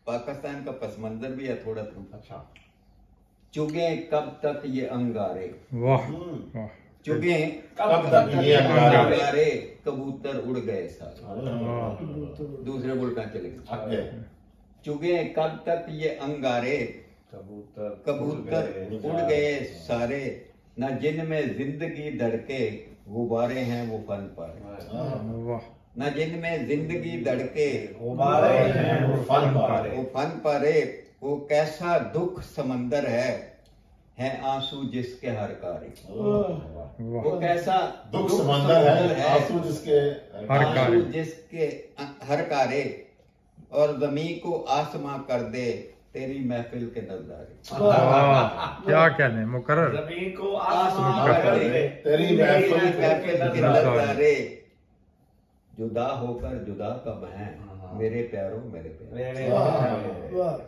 पाकिस्तान का पसमंजर भी है थोड़ा थोड़ा। अच्छा। चुगे कब तक ये अंगारे, वाह वाह, चुगे कब तक ये अंगारे, कबूतर उड़ गए सारे। वाह, दूसरे मुल्क चले गए। आगे। चुगे कब तक ये अंगारे, कबूतर उड़ गए सारे, न जिनमें जिंदगी धड़के, गुब्बारे हैं वो फन पारे। वाह, न जिनमें जिंदगी धड़के, गुब्बारे हैं वो फन पारे। वो फन पारे। वो कैसा दुख समंदर है आंसू जिसके हर कारे। वो कैसा दुख समंदर है, आंसू जिसके हर कारे। आंसू जिसके हर कारे, और ज़मीं को आसमां कर दे तेरी महफिल के नज़ारे। वाह, क्या कहने मुकर्रर। जमीन को आसमां कर दे तेरी महफिल के नज़ारे। जुदा होकर जुदा कब हैं मेरे प्यारों मेरे प्यारे।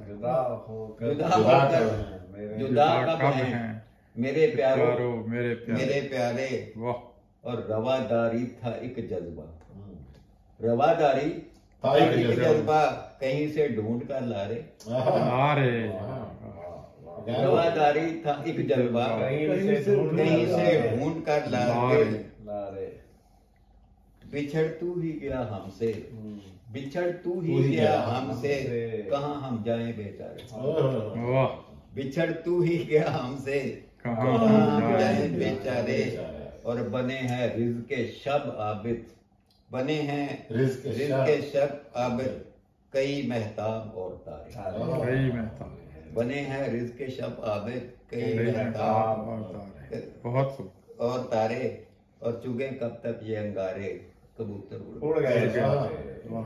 जुदा होकर जुदा होकर जुदा कब हैं मेरे प्यारों मेरे प्यारे। वाह, और रवादारी था एक जज्बा, रवादारी था एक जज्बा, कहीं से ढूंढ कर ला रे। अरे रवादारी था एक जज्बा, कहीं से ढूंढ कर ला रे। बिछड़ तू ही गया हमसे, बिछड़ तू ही गया हमसे, कहाँ हम जाएं बेचारे। वाह, बिछड़ तू ही गया हमसे, कहाँ हम जाएं बेचारे। और बने हैं रिज़्क़ के शब आबिद, बने हैं रिज़्क़ के शब आबिद, कई महताब और तारे। सही में था, बने हैं रिज़्क़ के शब आबिद, कई सही में महताब था, बहुत खूब। और तारे। और चुगे कब तक ये अंगारे, कबूतर उड़ गए। वाह।